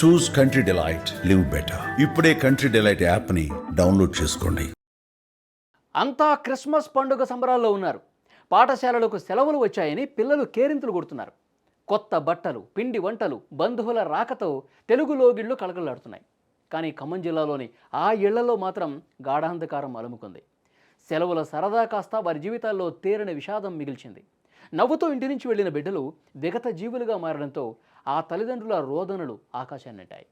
చూస్ country delight, live better. ఇప్పుడే country delight యాప్ని download చేసుకోండి. అంతా క్రిస్మస్ పండుగ సంబరాల్లో ఉన్నారు. పాఠశాలలకు సెలవులు వచ్చాయని పిల్లలు కేరింతలు కొడుతున్నారు. కొత్త బట్టలు, పిండి వంటలు, బంధువుల రాకతో తెలుగు లోగిళ్లు కళకళలాడుతున్నాయి. కానీ ఖమ్మం జిల్లాలోని ఆ ఇళ్లలో మాత్రం గాఢాంధకారం అలుముకుంది. సెలవుల సరదా కాస్త వారి జీవితాల్లో తీరని విషాదం మిగిల్చింది. నవ్వుతూ ఇంటి నుంచి వెళ్లిన బిడ్డలు విగత జీవులుగా మారడంతో ఆ తల్లిదండ్రుల రోదనలు ఆకాశాన్నంటాయి.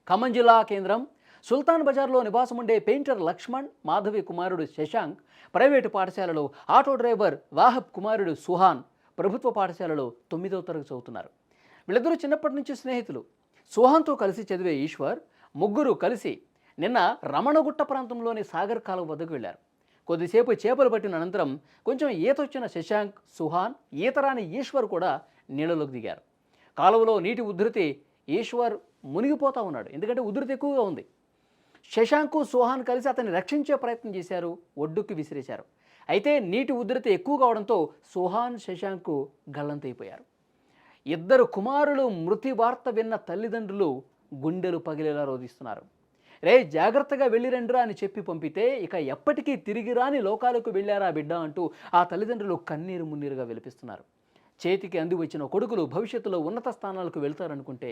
ఖమ్మం జిల్లా కేంద్రం సుల్తాన్ బజార్లో నివాసం ఉండే పెయింటర్ లక్ష్మణ్, మాధవి కుమారుడు శశాంక్ ప్రైవేటు పాఠశాలలో, ఆటో డ్రైవర్ వాహబ్ కుమారుడు సుహాన్ ప్రభుత్వ పాఠశాలలో 9వ తరగతి చదువుతున్నారు. వీళ్ళిద్దరూ చిన్నప్పటి నుంచి స్నేహితులు. సుహాన్తో కలిసి చదివే ఈశ్వర్ ముగ్గురు కలిసి నిన్న రమణగుట్ట ప్రాంతంలోని సాగర్ కాలువ వద్దకు వెళ్లారు. కొద్దిసేపు చేపలు పట్టిన అనంతరం కొంచెం ఈతొచ్చిన శశాంక్, సుహాన్, ఈతరాని ఈశ్వర్ కూడా నీళ్ళలోకి దిగారు. కాలువలో నీటి ఉధృతి ఈశ్వర్ మునిగిపోతా ఉన్నాడు, ఎందుకంటే ఉధృతి ఎక్కువగా ఉంది. శశాంక్, సుహాన్ కలిసి అతన్ని రక్షించే ప్రయత్నం చేశారు, ఒడ్డుకి విసిరేశారు. అయితే నీటి ఉధృతి ఎక్కువ కావడంతో సుహాన్, శశాంక్ గల్లంతైపోయారు. ఇద్దరు కుమారులు మృతి వార్త విన్న తల్లిదండ్రులు గుండెలు పగిలేలా రోధిస్తున్నారు. రే జాగ్రత్తగా వెళ్ళిరండ్రా అని చెప్పి పంపితే ఇక ఎప్పటికీ తిరిగి రాని లోకాలకు వెళ్ళారా బిడ్డ అంటూ ఆ తల్లిదండ్రులు కన్నీరు మున్నీరుగా విలపిస్తున్నారు. చేతికి అంది వచ్చిన కొడుకులు భవిష్యత్తులో ఉన్నత స్థానాలకు వెళ్తారనుకుంటే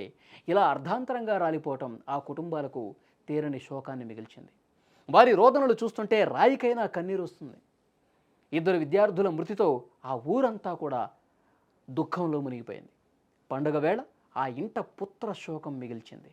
ఇలా అర్ధాంతరంగా రాలిపోవటం ఆ కుటుంబాలకు తీరని శోకాన్ని మిగిల్చింది. వారి రోదనలు చూస్తుంటే రాయికైనా కన్నీరు వస్తుంది. ఇద్దరు విద్యార్థుల మృతితో ఆ ఊరంతా కూడా దుఃఖంలో మునిగిపోయింది. పండుగ వేళ ఆ ఇంట పుత్ర శోకం మిగిల్చింది.